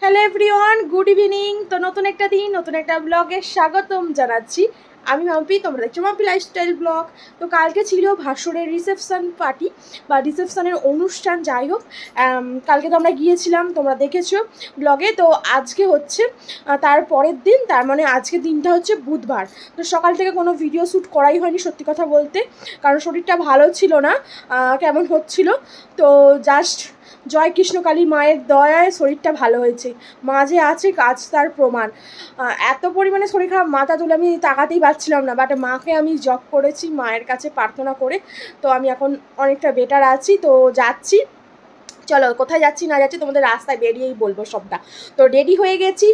Hello everyone, good evening. তো নতুন একটা দিন, নতুন একটা ব্লগে স্বাগতম জানাচ্ছি। আমি মাম্পি, তোমরা দেখছো মাম্পি লাইফস্টাইল ব্লগ। তো কালকে ছিল ভাসুরের রিসেপশন পার্টি বা রিসেপশনের অনুষ্ঠান, যাই হোক। কালকে তো আমরা গিয়েছিলাম, তোমরা দেখেছো ব্লগে। তো আজকে হচ্ছে তার পরের দিন, তার মানে আজকে দিনটা হচ্ছে বুধবার। তো সকাল থেকে কোনো ভিডিও শ্যুট করাই হয়নি সত্যি কথা বলতে, কারণ শরীরটা ভালো ছিল না, কেমন হচ্ছিল। তো জাস্ট জয় কৃষ্ণকালী মায়ের দয়ায় শরীরটা ভালো হয়েছে। মা যে আছে কাজ তার প্রমাণ। এত পরিমাণে শরীর খারাপ, মাথা তুলে আমি তাকাতেই পারছিলাম না, বাট মাকে আমি জব করেছি মায়ের কাছে প্রার্থনা করে। তো আমি এখন অনেকটা বেটার আছি। তো যাচ্ছি, চলো কোথায় যাচ্ছি না যাচ্ছি তোমাদের রাস্তায় বেরিয়েই বলবো সবটা। তো রেডি হয়ে গেছি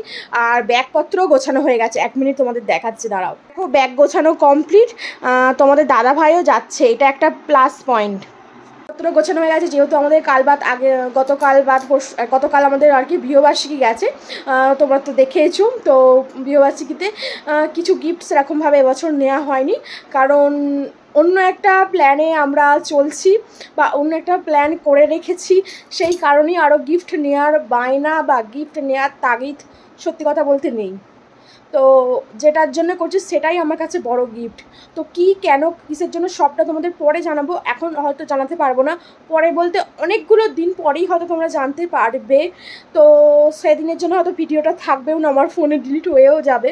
আর ব্যাগপত্রও গোছানো হয়ে গেছে। 1 মিনিট তোমাদের দেখাচ্ছি, দাঁড়াও। দেখো ব্যাগ গোছানো কমপ্লিট। তোমাদের দাদা ভাইও যাচ্ছে, এটা একটা প্লাস পয়েন্ট। পত্র গোছানো হয়ে গেছে, যেহেতু আমাদের গতকাল আমাদের আর কি বিবাহবার্ষিকী গেছে। তোমরা তো দেখেছো। তো বিবাহবার্ষিকীতে কিছু গিফট সেরকমভাবে এবছর নেওয়া হয়নি, কারণ অন্য একটা প্ল্যানে আমরা চলছি বা অন্য একটা প্ল্যান করে রেখেছি। সেই কারণেই আরও গিফট নেওয়ার বায়না বা গিফট নেওয়ার তাগিদ সত্যি কথা বলতে নেই। তো যেটার জন্য করছি সেটাই আমার কাছে বড় গিফট। তো কি কেন কিসের জন্য সবটা তোমাদের পরে জানাবো, এখন হয়তো জানাতে পারবো না। পরে বলতে অনেকগুলো দিন পরেই হয়তো তোমরা জানতে পারবে। তো সেদিনের জন্য হয়তো ভিডিওটা থাকবেও না, আমার ফোনে ডিলিট হয়েও যাবে।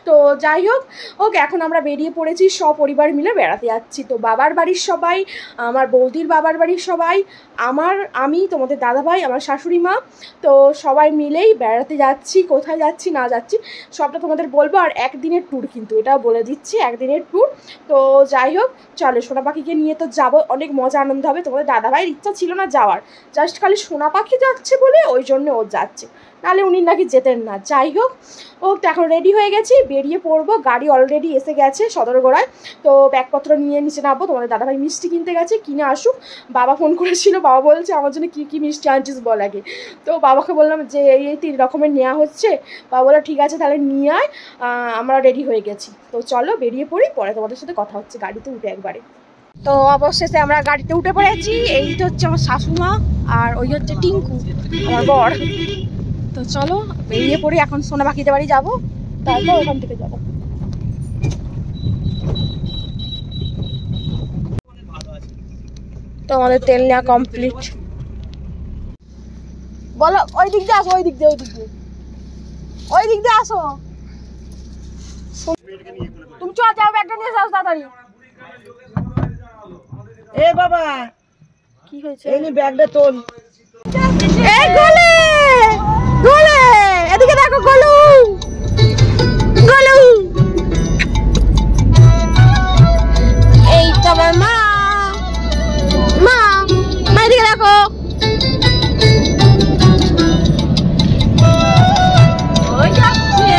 তো যাই হোক, এখন আমরা বেরিয়ে পড়েছি, সপরিবার মিলে বেড়াতে যাচ্ছি। তো বাবার বাড়ির সবাই, আমার বৌদির বাবার বাড়ির সবাই, আমি তোমাদের দাদাভাই, আমার শাশুড়ি মা, তো সবাই মিলেই বেড়াতে যাচ্ছি। কোথায় যাচ্ছি না যাচ্ছি সবটা তোমাদের বলবো। আর একদিনের ট্যুর, কিন্তু এটাও বলে দিচ্ছি, একদিনের ট্যুর। তো যাই হোক, চলো সোনা পাখিকে নিয়ে তো যাবো, অনেক মজা আনন্দ হবে। তোমাদের দাদাভাইয়ের ইচ্ছা ছিল না যাওয়ার, জাস্ট খালি সোনা পাখি যাচ্ছে বলে ওই জন্য ও যাচ্ছে, নাহলে উনি নাকি যেতেন না। যাই হোক, তো এখন রেডি হয়ে গেছি, বেরিয়ে পড়বো। গাড়ি অলরেডি এসে গেছে সদরগোড়ায়। তো ব্যাগপত্র নিয়ে নিচে নামবো। তোমাদের দাদাভাই মিষ্টি কিনতে গেছে, কিনে আসুক। বাবা ফোন করেছিল, বাবা বলছে আমার জন্য কী কী মিষ্টি আনছিস বল আগে। তো বাবাকে বললাম যে এই 3 রকমের নেওয়া হচ্ছে। বাবা বললো ঠিক আছে তাহলে নিয়ে আয়, আমরা রেডি হয়ে গেছি। তো চলো বেরিয়ে পড়ি, পরে তোমাদের সাথে কথা হচ্ছে গাড়িতে উঠে একবারে। তো অবশেষে আমরা গাড়িতে উঠে পড়েছি। এইটা হচ্ছে আমার শাশুমা, আর ওই হচ্ছে টিঙ্কু আমার বর। তো চলো বেরিয়ে পড়ি, এখন সোনা পাখিতে বাড়ি যাবো, তারপর ওখান থেকে যাবো। তো আমাদের তেল নেওয়া কমপ্লিট। বলো ওই দিক দিয়ে আসো, ওই দিক দিয়ে আসো। তুমি যাও, ব্যাগটা নিয়ে যাও তাড়াতাড়ি। এ বাবা কি হয়েছে? এই নি ব্যাগটা তোল। এই গোলে গোলে, এদিকে দেখো গোলু গোলু। এই তো আমার মা এদিকে দেখো। ওই যাচ্ছে।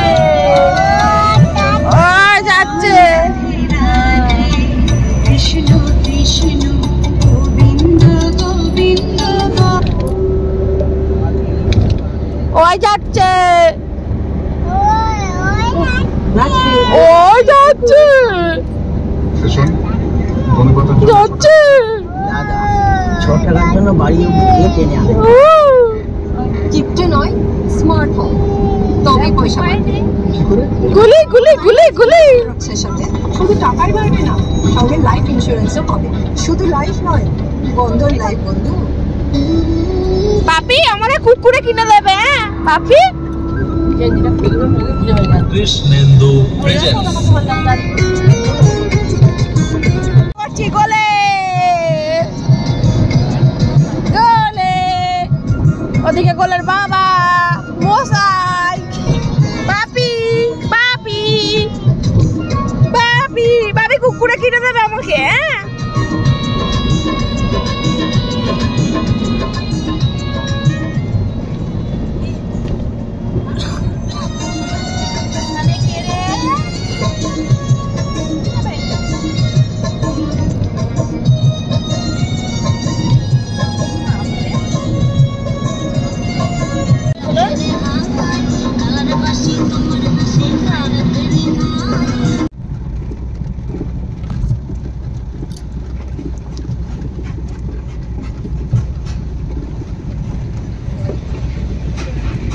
ওই যাচ্ছে, ওই যাচ্ছে যাচ্ছে। ছোটটার জন্য বাড়ি টেনে আনে। কিপটে নয়, স্মার্টফোন, তবে পয়সা গুলি গুলি গুলি গুলি। সাথে শুধু টাকাই বাড়বে না, সঙ্গে লাইফ ইন্স্যুরেন্সও পাবে। শুধু লাইফ নয়, বন্ধন লাইফ বন্ধু। পাপি আমারে কুকুরে কিনে দেবে? হ্যাঁ পাপি। কৃষ্ণেন্দু প্রেজেন্ট গোলে গোলে, ওদিকে গোলের বাবা মশাই। পাপি পাপি পাপি পাপি কুকুরে কিনে দেবে আমাকে? হ্যাঁ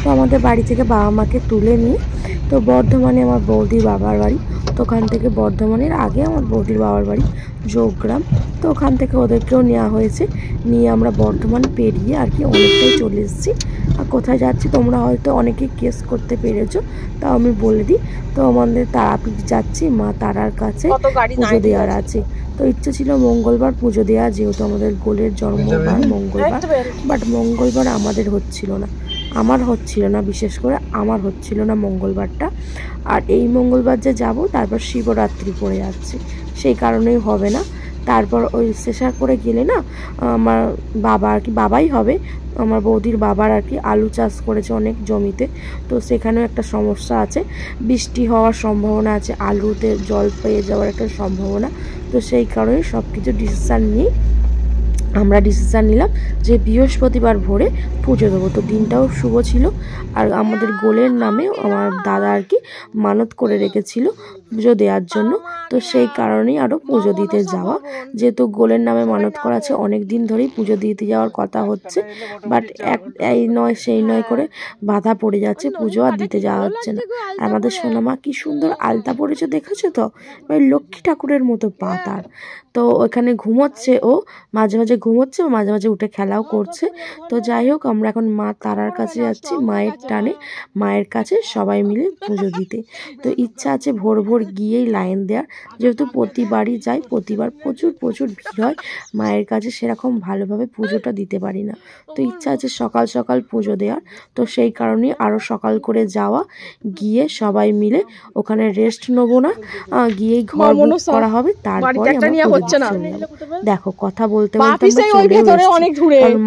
তো আমাদের বাড়ি থেকে বাবা মাকে তুলে নিয়ে তো বর্ধমানে আমার বৌদির বাবার বাড়ি, তো ওখান থেকে বর্ধমানের আগে আমার বৌদির বাবার বাড়ি যোগগ্রাম, তো ওখান থেকে ওদেরকেও নেওয়া হয়েছে। নিয়ে আমরা বর্ধমান পেরিয়ে আর কি অনেকটাই চলে এসেছি। আর কোথায় যাচ্ছি তোমরা হয়তো অনেকেই কেস করতে পেরেছো, তাও আমি বলে দিই। তো আমাদের তারাপীঠ যাচ্ছি, মা তারার কাছে পুজো দেওয়ার আছে। তো ইচ্ছে ছিল মঙ্গলবার পুজো দেওয়া, যেহেতু আমাদের গোলের জন্মবার মঙ্গলবার, বাট মঙ্গলবার আমাদের হচ্ছিল না, আমার হচ্ছিল না, বিশেষ করে আমার হচ্ছিল না মঙ্গলবারটা। আর এই মঙ্গলবার যে যাব তারপর শিবরাত্রি পড়ে যাচ্ছে, সেই কারণেই হবে না। তারপর ওই শেষার করে গেলে না আমার বাবা আর কি, বাবাই হবে আমার বৌদির বাবার আর কি, আলু চাষ করেছে অনেক জমিতে, তো সেখানেও একটা সমস্যা আছে, বৃষ্টি হওয়ার সম্ভাবনা আছে, আলুতে জল পেয়ে যাওয়ার একটা সম্ভাবনা। তো সেই কারণে সব কিছু আমরা ডিসিশান নিলাম যে বৃহস্পতিবার ভোরে পুজো দেবো। তো দিনটাও শুভ ছিল, আর আমাদের গোলের নামে আমার দাদা আর কি মানত করে রেখেছিল পুজো দেওয়ার জন্য, তো সেই কারণেই আরও পুজো দিতে যাওয়া। যেহেতু গোলের নামে মানত করা আছে, অনেক দিন ধরেই পুজো দিতে যাওয়ার কথা হচ্ছে, বাট এই নয় সেই নয় করে বাধা পড়ে যাচ্ছে, পুজো আর দিতে যাওয়া হচ্ছে না। আর আমাদের সোনামা কি সুন্দর আলতা পড়েছে দেখেছো তো, ওই লক্ষ্মী ঠাকুরের মতো পা তার। তো ওখানে ঘুমোচ্ছে, ও মাঝে মাঝে ঘুমোচ্ছে, মাঝে মাঝে উঠে খেলাও করছে। তো যাই হোক, আমরা এখন মা তারার কাছে যাচ্ছি, মায়ের টানে মায়ের কাছে সবাই মিলে পুজো দিতে। তো ইচ্ছা আছে ভোর ভোর গিয়েই লাইন দেওয়ার, যেহেতু প্রতিবারই যাই, প্রতিবার প্রচুর ভিড় হয় মায়ের কাছে, সেরকম ভালোভাবে পুজোটা দিতে পারি না। তো ইচ্ছা আছে সকাল সকাল পুজো দেওয়ার, তো সেই কারণে আরও সকাল করে যাওয়া, গিয়ে সবাই মিলে ওখানে রেস্ট নেবো না, গিয়েই ঘর বুক করা হবে, তারপরে দেখো কথা বলতে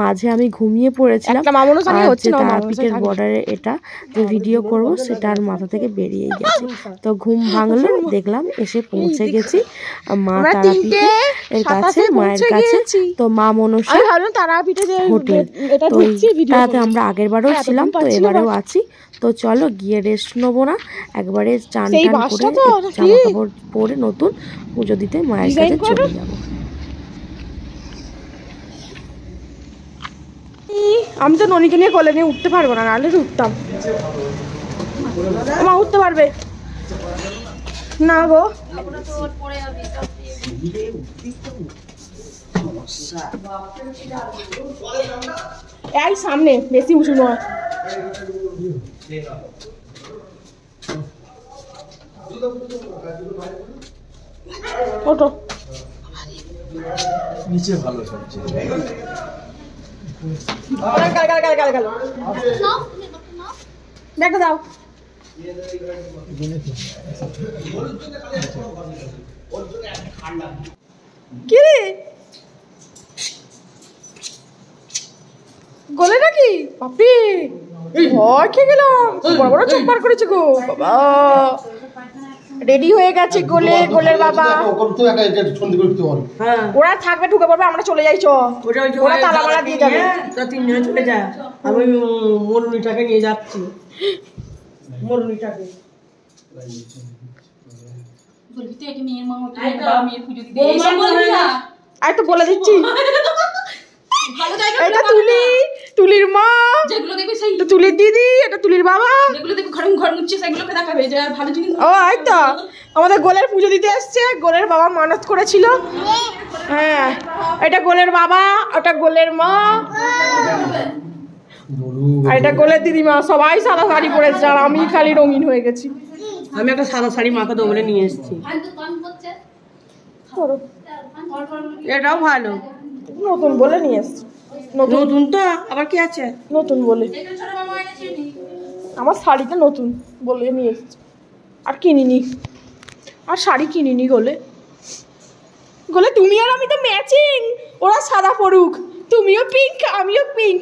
মাঝে আমি ঘুমিয়ে পড়েছিলাম, আর যে তারাপীঠের বর্ডারে এটা যে ভিডিও করব সেটা আর মাথা থেকে বেরিয়ে গেছে। তো ঘুম ভাঙলো, দেখলাম এসে পৌঁছে গেছি মা তারাপীঠের কাছে, মায়ের কাছে। তো মা মনসা হোটেল, তো তাতে আমরা আগের বারেও ছিলাম, তো এবারেও আছি। তো চলো গিয়ে রেস্ট নেবো না, একবারে চান টান করে জামা কাপড় পরে নতুন পুজো দিতে মায়ের কাছে চলে যাবো। আমি তো ননিকে নিয়ে কোলে নিয়ে উঠতে পারবো না, নাহলে উঠতাম। মা উঠতে পারবে না গো, এই সামনে বেশি উঁচু নয়। ওঠো, নিচে ভালো সবচেয়ে দেখো দাও। কি রে গলে নাকি? বাপি ভয় খেয়ে গেলাম, বড় বড় চোখ বার করেছে গো বাবা। রেডি হয়ে গেছে গোলের বাবা, ওরা থাকবে, ঢুকে পড়বে, আমরা চলে যাই। ওরা তালা মালা দিয়ে যাবে, তিনজনে চলে যায়। আমি মরুনিটাকে নিয়ে যাচ্ছি, মরুনিটাকে আর তো বলে দিচ্ছি, এটা তুলির মা, তুলির দিদি, এটা তুলির বাবা। ও এই তো আমাদের গোলের পুজো দিতে এসছে, গোলের বাবা মানত করেছিল। হ্যাঁ, এটা গোলের বাবা, ওটা গোলের মা, আর এটা গোলের দিদিমা। সবাই সাদা শাড়ি পরেছে, আর আমি খালি রঙিন হয়ে গেছি। আমি একটা সাদা শাড়ি মাথা দোবলে নিয়ে এসেছি, এটাও ভালো, নতুন বলে নিয়ে এসছি। নতুন তো আবার কি আছে, নতুন বলে আমার শাড়িটা নতুন বলে নিয়ে এসছি, আর কিনিনি, আর শাড়ি কিনিনি। গোলে তুমি আর আমি তো ম্যাচিং, ওরা সাদা পড়ুক, তুমিও পিঙ্ক আমিও পিঙ্ক।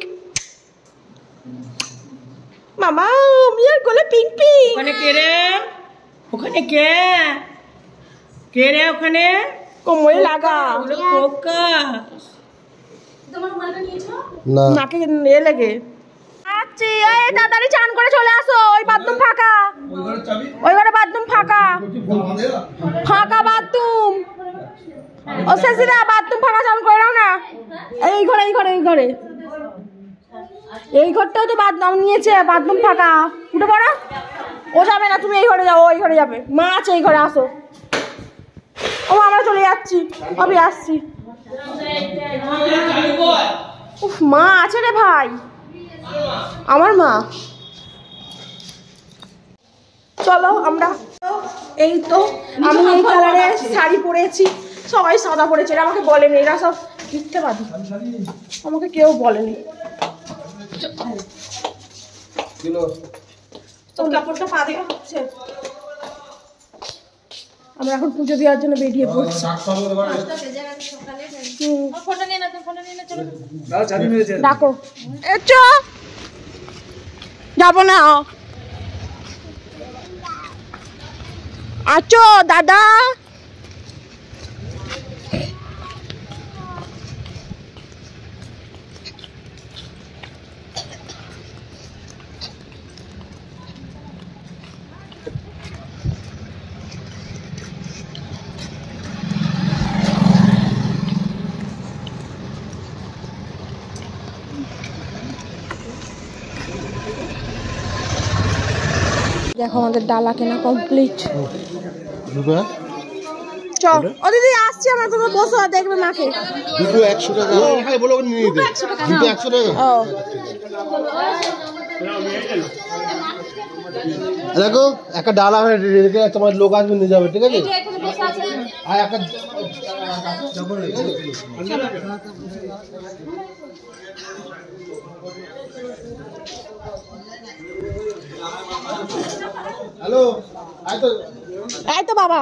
মামা আমি আর গোলে পিঙ্ক পিঙ্ক। ওখানে কে রে, ওখানে কে রে, ওখানে কোমরে লাগা পোকা নাকে এ লেগে। আচ্ছা এই তাড়াতাড়ি চান করে চলে আসো, ওই বাথরুম ফাঁকা, ওই ঘরে বাথরুম ফাঁকা, ফাঁকা বাথরুম। ও শেষিরা বাথরুম ফাঁকা, চান করে নাও না। এই ঘরে এই ঘরটাও তো বাথরুম নিয়েছে, বাথরুম ফাঁকা, উঠে পড়া। ও যাবে না, তুমি এই ঘরে যাও, ওই ঘরে যাবে। মা আছে এই ঘরে, আসো। ও আমরা চলে যাচ্ছি, আমি আসছি। উফ, মা আছে রে ভাই, আমার মা। চলো আমরা, এই তো আমি এই কালারের শাড়ি পরেছি, সবাই সাদা পরেছে। এরা আমাকে বলেনি, এরা সব মিথ্যেবাদী, আমাকে কেউ বলেনি। কাপড়টা পা দেখা হচ্ছে। আমরা এখন পুজো দেওয়ার জন্য বেরিয়ে পড়ছি। ডাকো, যাবো না। আছো দাদা, দেখো আমাদের ডালা কেনা কমপ্লিট। চল ও দিদি আসছি আমরা, তোমরা বসো আর দেখবে মাকে। দুটো 100 টাকা, হ্যাঁ বলো নিয়ে নিতে। দুটো 100 টাকা। ও দেখো একটা ডালা রেখে তোমার লোক আসবে নিয়ে যাবে, ঠিক আছে? আর একটা হ্যালো, এই তো বাবা।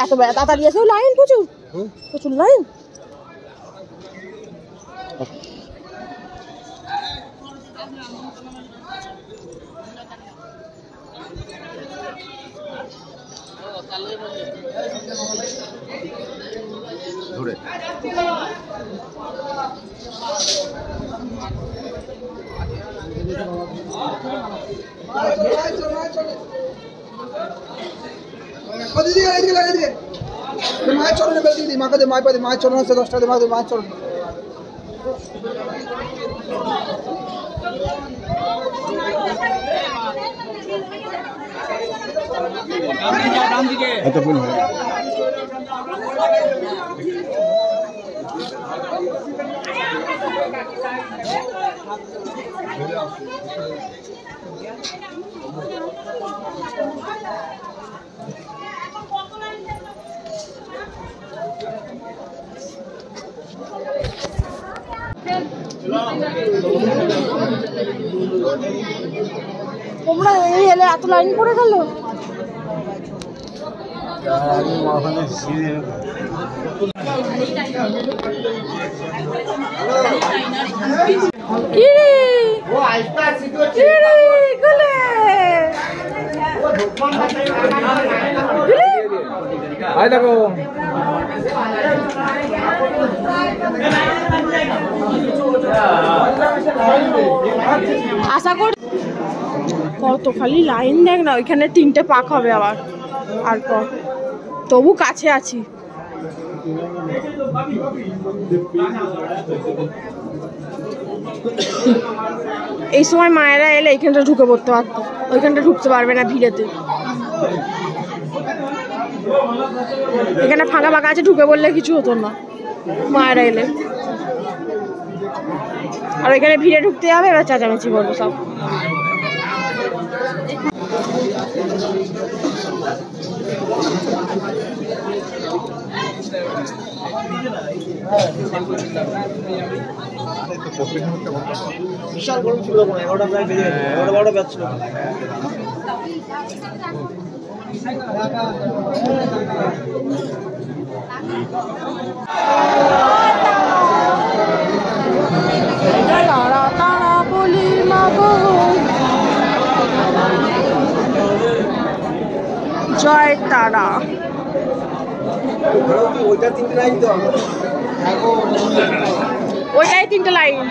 এত তাড়াতাড়ি আছে লাইন, প্রচুর প্রচুর লাইন। ধরে দিদি এদিকে লাগে দিদি মায়ের চরণে বেল দিদি মাকে দে, মায়ের পাতে মায়ের চরণ আছে 10টা দে, মায়ের চরণ। এত ফুল হয় তোমরা এই এলে এত লাইন পড়ে গেল। আশা করি কত খালি লাইন, দেখ না ওইখানে 3টে পাক হবে আবার, আর পর তবু কাছে আছি। এই সময় মায়েরা এলে এইখানটা ঢুকে পড়তে পারতো, ওইখানটা ঢুকতে পারবে না ভিড়েতে। এখানে ফাঁকা ফাঁকা আছে, ঢুকে বললে কিছু হতো না মায়েরা এলে। আর ওইখানে ভিড়ে ঢুকতে যাবে, এবার চেঁচামেচি করবো সব। বিশাল গরম ছিল, 11টা প্রায় বেজে গেছে, 11টা বাজছিল। তারা তারা বলি মাগো, জয় তারা। ওইটাই 3টে লাইন।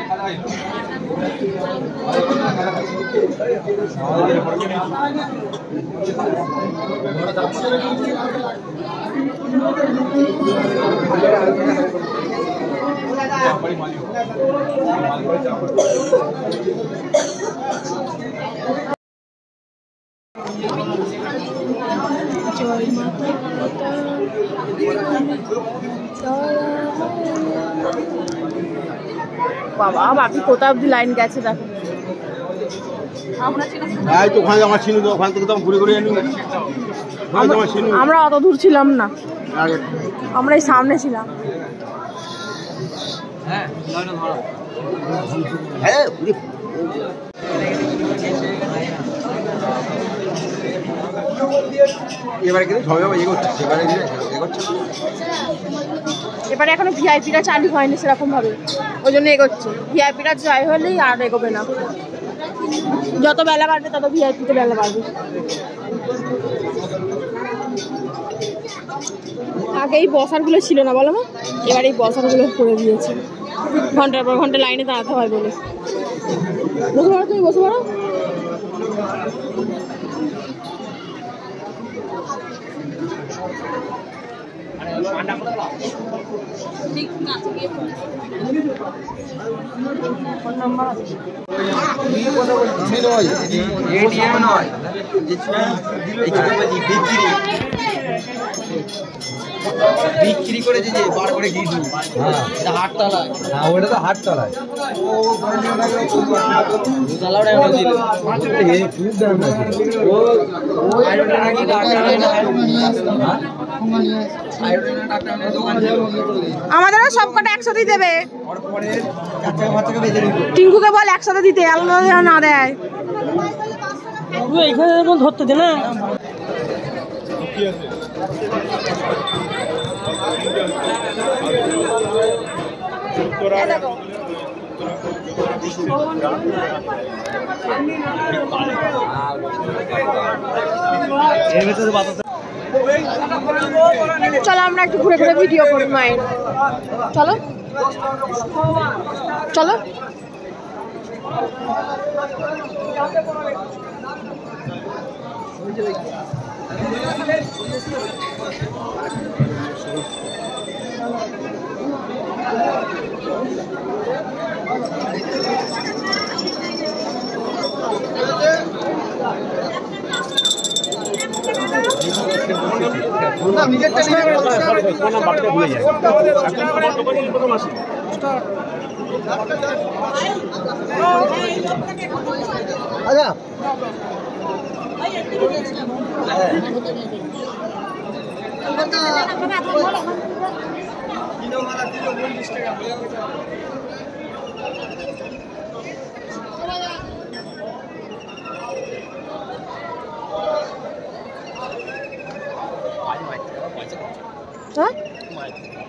বাবা বাকি কোথা অব্দি লাইন গেছে দেখো। আমরা অত দূর ছিলাম না, আমরা এই সামনে ছিলাম। এবারে এখনো ভিআইপিরা চালু হয়নি সেরকম ভাবে, ওই জন্য এগোচ্ছে। ভিআইপিরা জয় হলেই আর এগোবে না, যত বেলা বাড়বে তত ভিআইপিতে বেলা বাড়বে। আগে এই বসারগুলো ছিল না বলো মা, এবার এই বসারগুলো করে দিয়েছে, ঘন্টার পর ঘন্টা লাইনে দাঁড়াতে হয় বলে। বসে পড়ো, তুমি বসে পড়ো। বিক্রি করেছে যে বার করে গিয়েছি। এটা হাটতলায়। হ্যাঁ ওটা তো হাটতলায়। আমাদেরও সবকটা একসাথেই দেবে। টিঙ্কুকে বল একসাথে দিতে, আলাদা না দেয়। এখানে ধরতে দে না। চলো আমরা একটু ঘুরে ঘুরে ভিডিও করি মায়ের। চলো চলো।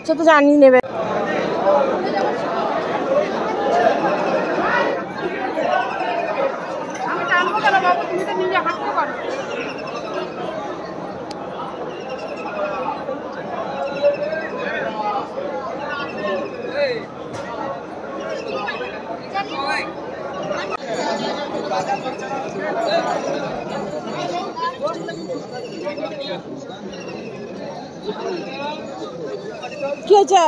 সে তো জানি নেবে। আমি টানবো কেন বাবু, তুমি তো নিজে হাঁটতে পারো। কি হয়েছে?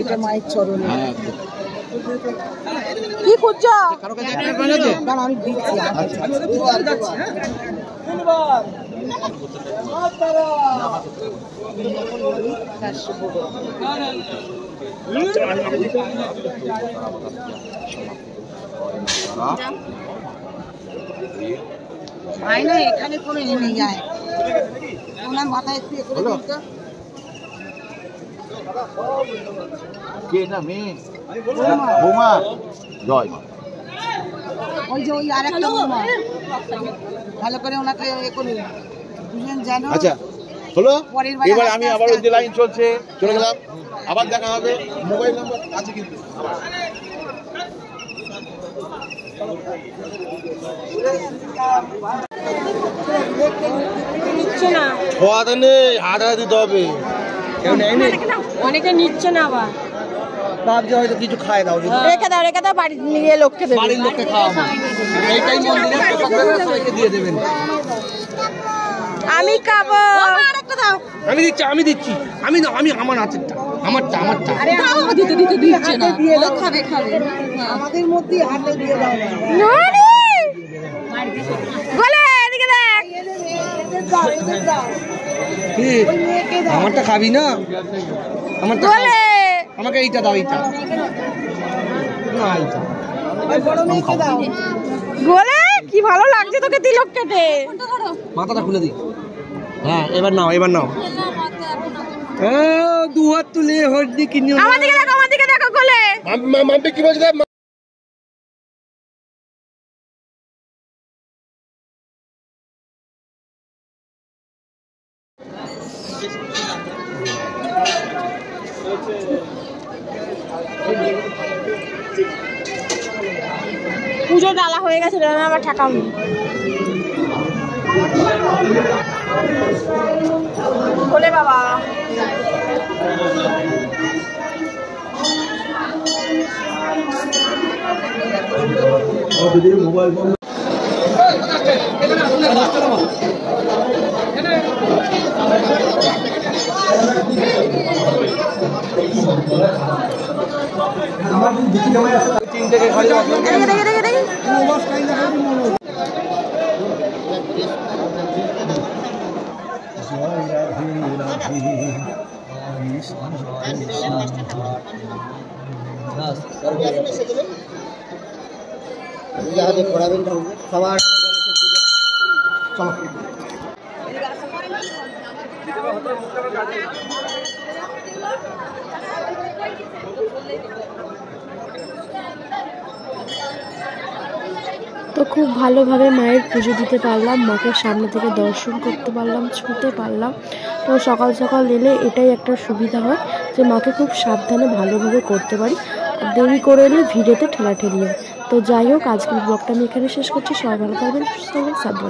এটা মায়ের চরণে কি খুঁজছো? আমি দিচ্ছি। না এখানে কোনো নেই যায়, ওনার মাথায় একটু কে না মেয়ে বৌমা জয় মা। ওই যে ওই আরেকটা বৌমা, ভালো করে ওনাকে করুন দুজন জানো। আচ্ছা হলো, এবার আমি আবার ওই যে লাইন চলছে চলে গেলাম, আবার দেখা হবে। মোবাইল নাম্বার আছে কিন্তু। নিচ্ছে না, হাতে নেই, হাতে দিতে হবে। অনেকে নিচ্ছে না আবার, ভাবছি হয়তো কিছু খায় দাও, রেখে দাও বাড়ির নিয়ে লোককে দেবে। বাড়ির লোককে খাওয়াবো, এইটাই মন্দিরে প্রসাদ দেবে, সবাইকে দিয়ে দেবেন। আমি খাবো। আমি দিচ্ছি আমি না, আমি আমার হাতেরটা, আমারটা দিচ্ছে না, খাবে আমাদের মধ্যে হাতে দিয়ে দাও। বলে এদিকে দেখ। কি আমারটা খাবি না? আমারটা বলে আমাকে এইটা দাও, এইটা না, এইটা বড় মেয়েকে দাও। বলে কি ভালো লাগছে তোকে তিলক কেটে। মাথাটা খুলে দিই। হ্যাঁ এবার নাও, এবার নাও। দু হাত তুলে হরদি কিনে আমার দিকে দেখো বলে। মাম্পি কি বলছে? পুজো ডালা হয়ে গেছে, আবার ঠাকামি। বলে বাবা সবার তো খুব ভালোভাবে মায়ের পুজো দিতে পারলাম, মাকে সামনে থেকে দর্শন করতে পারলাম, ছুঁতে পারলাম। তো সকাল সকাল এলে এটাই একটা সুবিধা হয় যে মাকে খুব সাবধানে ভালোভাবে করতে পারি, আর দেরি করে এলে ভিড়েতে ঠেলাঠেলি হয়। তো যাই হোক, আজকের ব্লগটা আমি এখানে শেষ করছি। সবাই ভালো থাকবেন, সুস্থ থাকবেন, সাবধানে।